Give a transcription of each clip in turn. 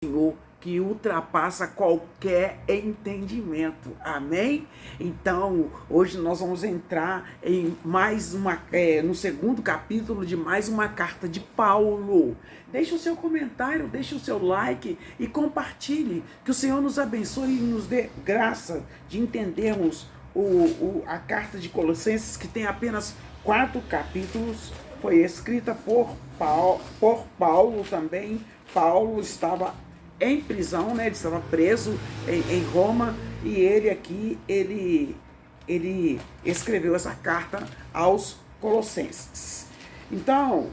Senhor que ultrapassa qualquer entendimento, amém? Então, hoje nós vamos entrar em mais uma, no segundo capítulo de mais uma carta de Paulo. Deixe o seu comentário, deixe o seu like e compartilhe, que o Senhor nos abençoe e nos dê graça de entendermos a carta de Colossenses, que tem apenas 4 capítulos, foi escrita por Paulo também. Paulo estava em prisão, né? Ele estava preso em Roma, e ele escreveu essa carta aos Colossenses. Então,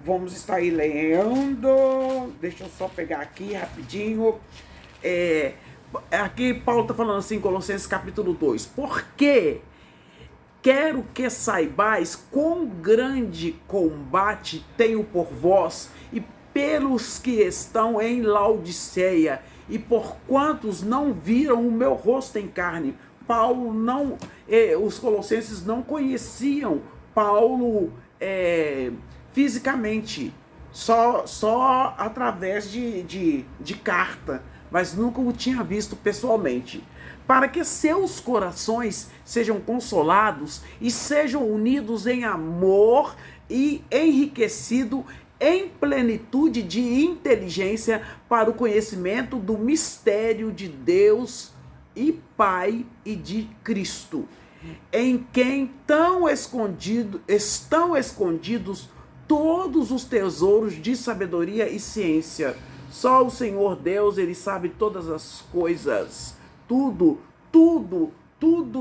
vamos estar aí lendo. Deixa eu só pegar aqui rapidinho. Aqui Paulo está falando assim, Colossenses capítulo 2. Porque quero que saibais quão grande combate tenho por vós e pelos que estão em Laodiceia, e por quantos não viram o meu rosto em carne. Paulo não, os colossenses não conheciam Paulo fisicamente, só através de carta, mas nunca o tinha visto pessoalmente. Para que seus corações sejam consolados e sejam unidos em amor e enriquecido em plenitude de inteligência para o conhecimento do mistério de Deus e Pai e de Cristo, em quem estão escondidos todos os tesouros de sabedoria e ciência. Só o Senhor Deus, Ele sabe todas as coisas. Tudo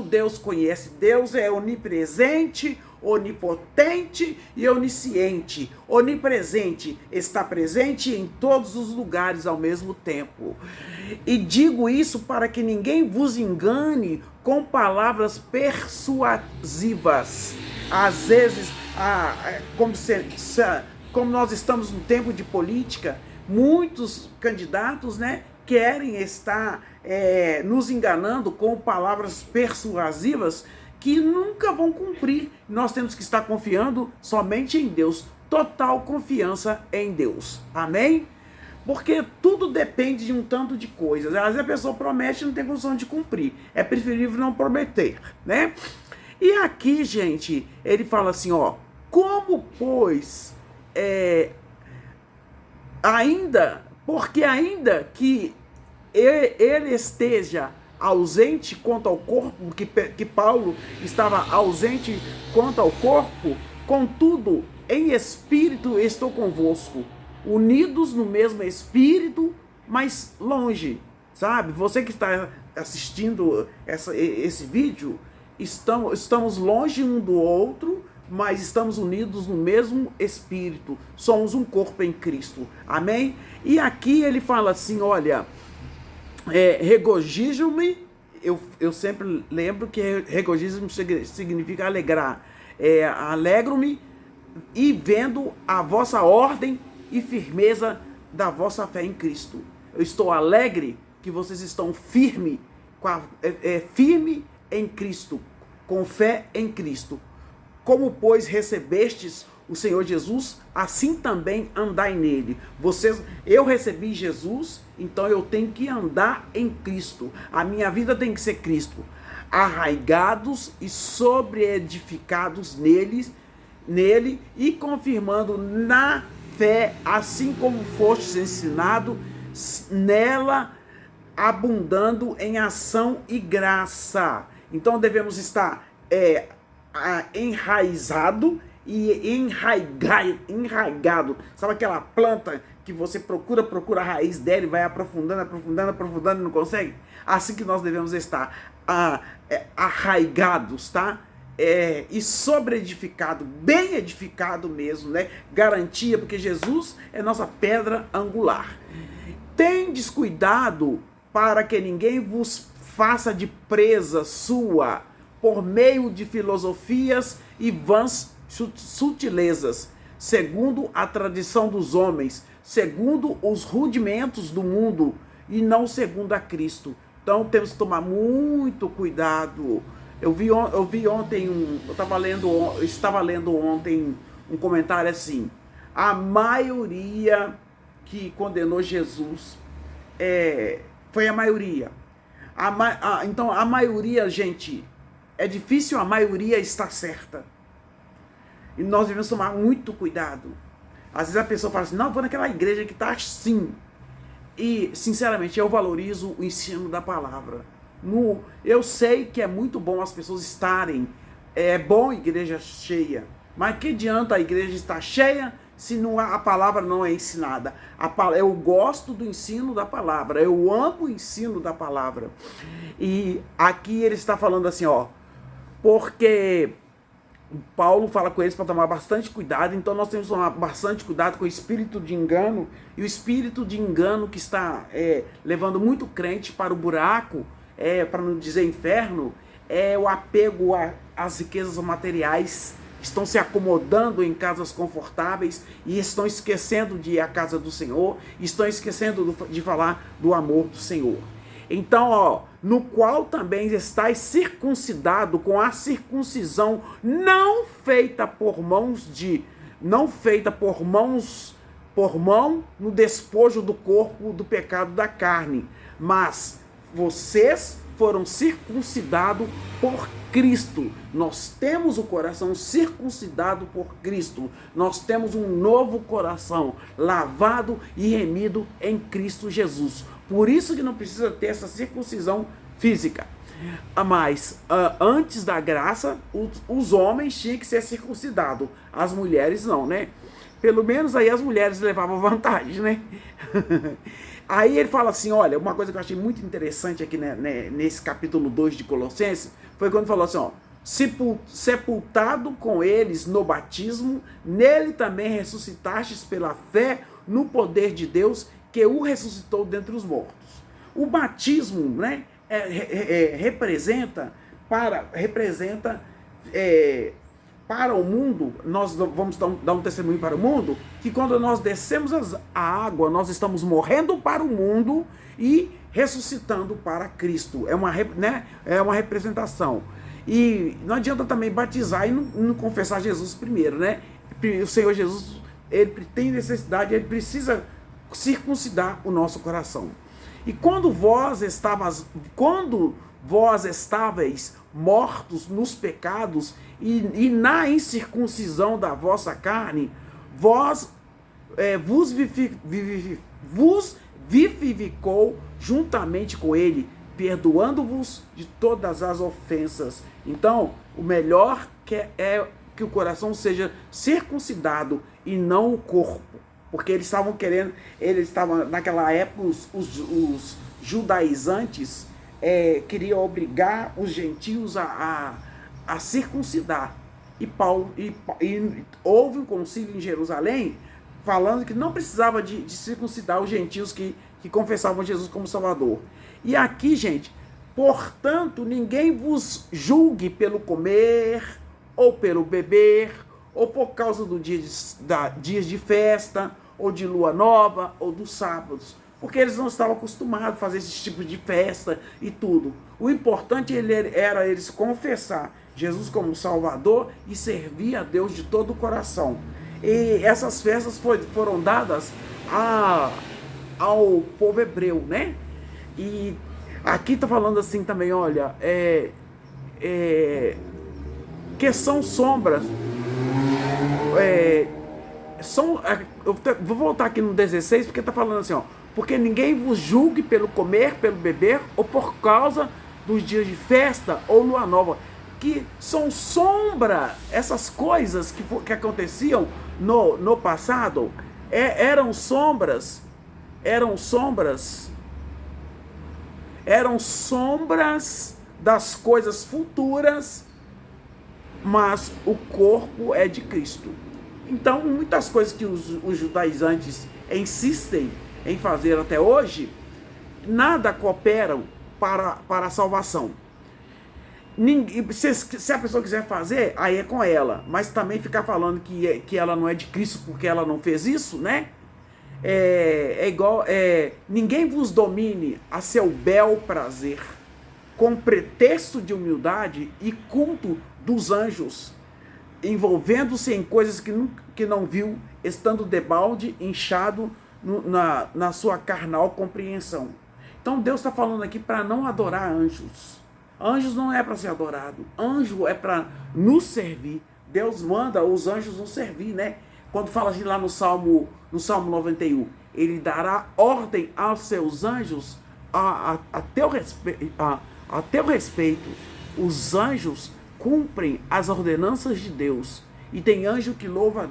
Deus conhece. Deus é onipresente, onipotente e onisciente. Onipresente, está presente em todos os lugares ao mesmo tempo. E digo isso para que ninguém vos engane com palavras persuasivas. Às vezes, como nós estamos num tempo de política, muitos candidatos, né, querem estar nos enganando com palavras persuasivas que nunca vão cumprir. Nós temos que estar confiando somente em Deus, total confiança em Deus, amém? Porque tudo depende de um tanto de coisas. Às vezes a pessoa promete e não tem condição de cumprir, é preferível não prometer, né? E aqui, gente, ele fala assim, ó, como pois, porque ainda que ele esteja ausente quanto ao corpo, que Paulo estava ausente quanto ao corpo, contudo, em espírito estou convosco, unidos no mesmo espírito, mas longe, sabe? Você que está assistindo esse vídeo, estamos longe um do outro, mas estamos unidos no mesmo espírito, somos um corpo em Cristo, amém? E aqui ele fala assim, olha, regozijo-me, eu sempre lembro que regozijo-me significa alegrar, alegro-me e vendo a vossa ordem e firmeza da vossa fé em Cristo. Eu estou alegre que vocês estão firme em Cristo, com fé em Cristo. Como, pois, recebestes o Senhor Jesus, assim também andai nele. Eu recebi Jesus, então eu tenho que andar em Cristo. A minha vida tem que ser Cristo. Arraigados e sobreedificados nele e confirmando na fé, assim como fostes ensinado, nela abundando em ação e graça. Então devemos estar enraizado e enraigado. Sabe aquela planta que você procura a raiz dela e vai aprofundando e não consegue? Assim que nós devemos estar arraigados, tá? E sobreedificado, bem edificado mesmo, né? Garantia, porque Jesus é nossa pedra angular. Tendes cuidado para que ninguém vos faça de presa sua por meio de filosofias e vãs sutilezas, segundo a tradição dos homens, segundo os rudimentos do mundo e não segundo a Cristo. Então temos que tomar muito cuidado. Eu vi ontem estava lendo ontem um comentário assim: a maioria que condenou Jesus foi a maioria. Então, a maioria, gente, é difícil a maioria estar certa. E nós devemos tomar muito cuidado. Às vezes a pessoa fala assim, não, vou naquela igreja que está assim. E, sinceramente, eu valorizo o ensino da palavra. Eu sei que é muito bom as pessoas estarem, é bom a igreja cheia, mas que adianta a igreja estar cheia se a palavra não é ensinada? Eu gosto do ensino da palavra, eu amo o ensino da palavra. E aqui ele está falando assim, ó, porque Paulo fala com eles para tomar bastante cuidado, então nós temos que tomar bastante cuidado com o espírito de engano, e o espírito de engano que está levando muito crente para o buraco, para não dizer inferno, é o apego às riquezas materiais. Estão se acomodando em casas confortáveis e estão esquecendo de ir à casa do Senhor, estão esquecendo de falar do amor do Senhor. Então, ó, no qual também estáis circuncidado com a circuncisão não feita por mão no despojo do corpo do pecado da carne, mas vocês foram circuncidados por Cristo. Nós temos o coração circuncidado por Cristo. Nós temos um novo coração, lavado e remido em Cristo Jesus. Por isso que não precisa ter essa circuncisão física. Mas antes da graça, os homens tinham que ser circuncidados. As mulheres não, né? Pelo menos aí as mulheres levavam vantagem, né? Aí ele fala assim, olha, uma coisa que eu achei muito interessante aqui, né, nesse capítulo 2 de Colossenses, foi quando falou assim, ó, sepultado com eles no batismo, nele também ressuscitastes pela fé no poder de Deus, que o ressuscitou dentre os mortos. O batismo, né, representa para o mundo, nós vamos dar um testemunho para o mundo, que quando nós descemos a água, nós estamos morrendo para o mundo e ressuscitando para Cristo. É uma representação. E não adianta também batizar e não confessar Jesus primeiro, né? O Senhor Jesus, ele tem necessidade, ele precisa circuncidar o nosso coração. E quando vós estáveis mortos nos pecados e na incircuncisão da vossa carne, vos vivificou juntamente com ele, perdoando-vos de todas as ofensas. Então, o melhor é que o coração seja circuncidado e não o corpo. Porque eles estavam naquela época, os judaizantes queriam obrigar os gentios a circuncidar. E houve um concílio em Jerusalém falando que não precisava de circuncidar os gentios que confessavam Jesus como Salvador. E aqui, gente, portanto, ninguém vos julgue pelo comer, ou pelo beber, ou por causa do dias de festa, ou de lua nova, ou dos sábados. Porque eles não estavam acostumados a fazer esse tipo de festa e tudo. O importante era eles confessar Jesus como Salvador e servir a Deus de todo o coração. E essas festas foram dadas ao povo hebreu, né? E aqui está falando assim também, olha, que são sombras. Eu vou voltar aqui no 16, porque está falando assim, ó, porque ninguém vos julgue pelo comer, pelo beber, ou por causa dos dias de festa ou lua nova, que são sombra, essas coisas que aconteciam no passado, eram sombras das coisas futuras, mas o corpo é de Cristo. Então, muitas coisas que os judaizantes insistem em fazer até hoje, nada cooperam para a salvação. Se a pessoa quiser fazer, aí é com ela, mas também ficar falando que ela não é de Cristo porque ela não fez isso, né? Ninguém vos domine a seu bel prazer, com pretexto de humildade e culto dos anjos, envolvendo-se em coisas que não viu, estando debalde, inchado na sua carnal compreensão. Então Deus está falando aqui para não adorar anjos. Anjos não é para ser adorado. Anjo é para nos servir. Deus manda os anjos nos servir, né? Quando fala assim lá no Salmo 91, ele dará ordem aos seus anjos a teu respeito. Os anjos cumprem as ordenanças de Deus. E tem anjos que louvam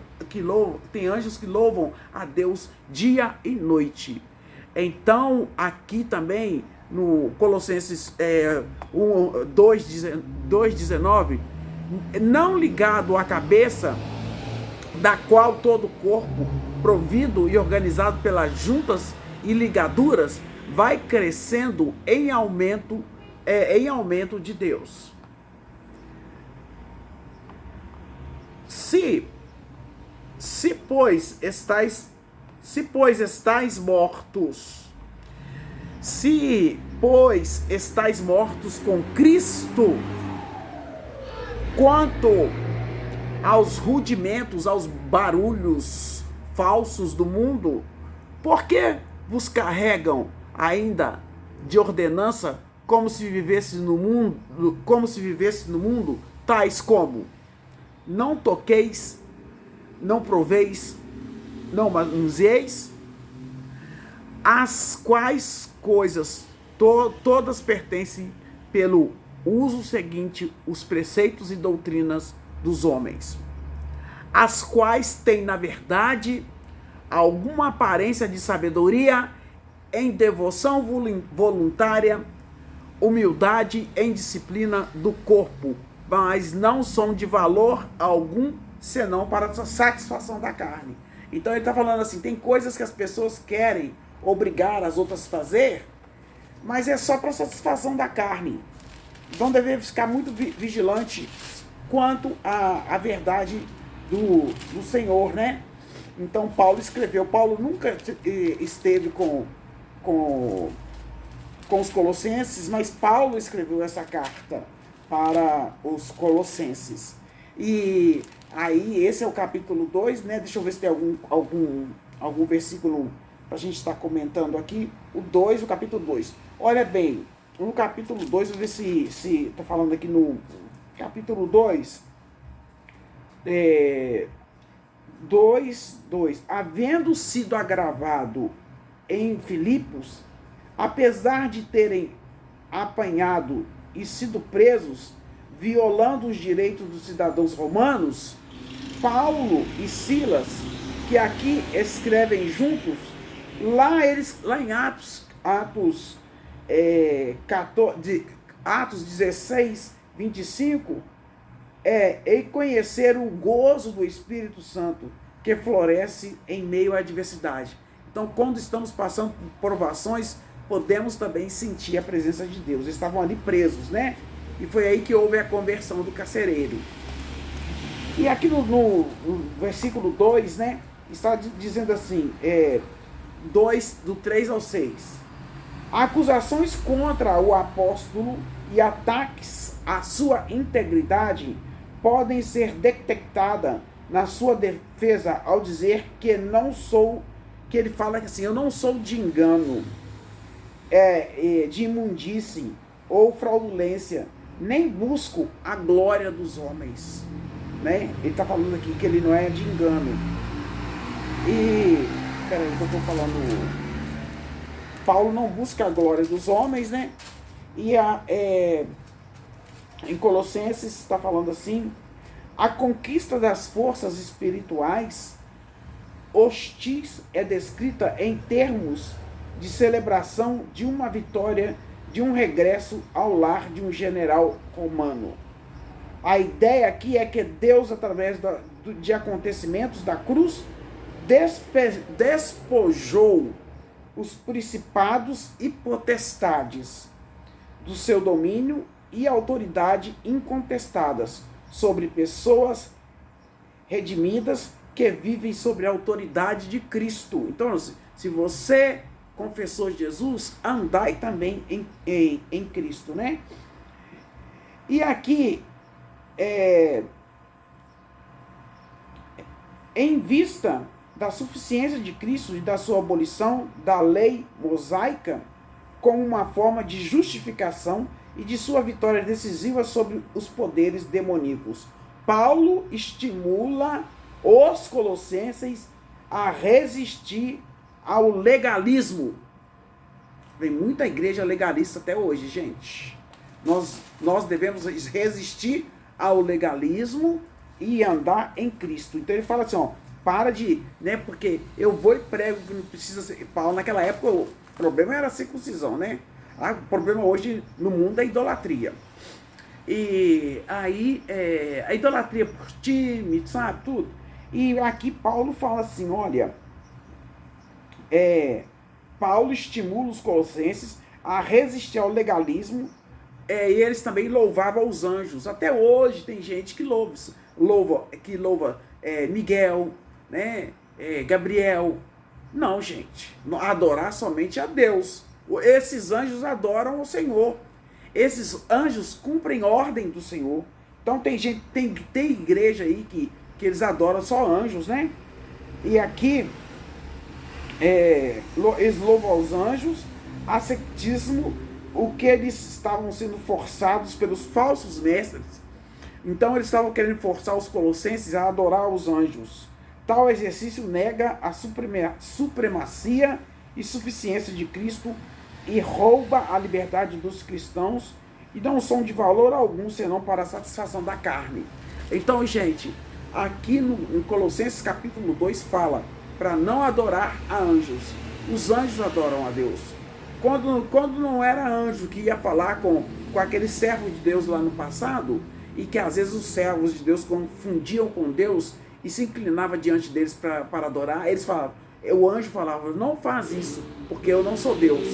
a Deus dia e noite. Então, aqui também, no Colossenses 2,19, não ligado à cabeça, da qual todo o corpo, provido e organizado pelas juntas e ligaduras, vai crescendo em aumento de Deus. Se pois estáis mortos, com Cristo, quanto aos rudimentos, aos barulhos falsos do mundo, por que vos carregam ainda de ordenança como se vivesse no mundo, tais como: não toqueis, não proveis, não manuseis, as quais coisas todas pertencem pelo uso seguinte os preceitos e doutrinas dos homens, as quais têm, na verdade, alguma aparência de sabedoria em devoção voluntária, humildade em disciplina do corpo, mas não são de valor algum, senão para a satisfação da carne. Então ele está falando assim, tem coisas que as pessoas querem obrigar as outras a fazer, mas é só para satisfação da carne. Então devemos ficar muito vigilante quanto à verdade do Senhor, né? Então Paulo nunca esteve com os colossenses, mas Paulo escreveu essa carta para os colossenses. E aí, esse é o capítulo 2, né? Deixa eu ver se tem algum versículo para a gente estar comentando aqui. O capítulo 2. Olha bem, no capítulo 2, vou ver se está falando aqui no capítulo 2, 2. Havendo sido agravado em Filipos, apesar de terem apanhado e sido presos, violando os direitos dos cidadãos romanos, Paulo e Silas, que aqui escrevem juntos, lá em Atos 16, 25, e conheceram o gozo do Espírito Santo, que floresce em meio à adversidade. Então, quando estamos passando por provações, podemos também sentir a presença de Deus. Eles estavam ali presos, né? E foi aí que houve a conversão do carcereiro. E aqui no versículo 2, né? Está dizendo assim, do 3 ao 6. Acusações contra o apóstolo e ataques à sua integridade podem ser detectadas na sua defesa ao dizer que ele fala assim, eu não sou de engano, de imundície ou fraudulência, nem busco a glória dos homens, né? Ele está falando aqui que ele não é de engano. E, peraí, que eu estou falando, Paulo não busca a glória dos homens, né? E em Colossenses está falando assim, a conquista das forças espirituais hostis é descrita em termos de celebração de uma vitória, de um regresso ao lar de um general romano. A ideia aqui é que Deus, através de acontecimentos da cruz, despojou os principados e potestades do seu domínio e autoridade incontestadas sobre pessoas redimidas que vivem sobre a autoridade de Cristo. Então, se você confessou Jesus, andai também em Cristo, né? E aqui, em vista da suficiência de Cristo e da sua abolição da lei mosaica como uma forma de justificação e de sua vitória decisiva sobre os poderes demoníacos. Paulo estimula os colossenses a resistir ao legalismo. Tem muita igreja legalista até hoje, gente. Nós devemos resistir ao legalismo e andar em Cristo. Então ele fala assim, ó, para de, né, porque eu vou e prego que não precisa ser. Paulo, naquela época, o problema era a circuncisão, né? O problema hoje no mundo é a idolatria. E aí, a idolatria por time, sabe, tudo. E aqui Paulo fala assim, olha, Paulo estimula os colossenses a resistir ao legalismo, e eles também louvavam os anjos. Até hoje tem gente que louva Miguel, né, Gabriel. Não, gente, adorar somente a Deus. Esses anjos adoram o Senhor. Esses anjos cumprem ordem do Senhor. Então tem igreja aí que eles adoram só anjos, né? E aqui eles louvam os anjos, ascetismo, o que eles estavam sendo forçados pelos falsos mestres. Então eles estavam querendo forçar os colossenses a adorar os anjos. Tal exercício nega a supremacia e suficiência de Cristo e rouba a liberdade dos cristãos e não são de valor algum senão para a satisfação da carne. Então, gente, aqui em Colossenses capítulo 2 fala para não adorar a anjos. Os anjos adoram a Deus. Quando não era anjo que ia falar com aquele servo de Deus lá no passado, e que às vezes os servos de Deus confundiam com Deus e se inclinava diante deles para adorar, eles falavam, o anjo falava, não faz isso, porque eu não sou Deus.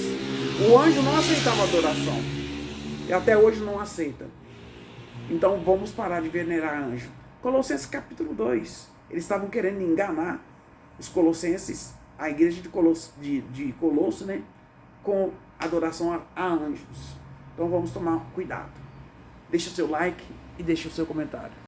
O anjo não aceitava adoração. E até hoje não aceita. Então vamos parar de venerar anjo. Colossenses capítulo 2. Eles estavam querendo enganar os colossenses, a igreja de Colosso, né? Com adoração a anjos. Então vamos tomar cuidado. Deixa o seu like e deixa o seu comentário.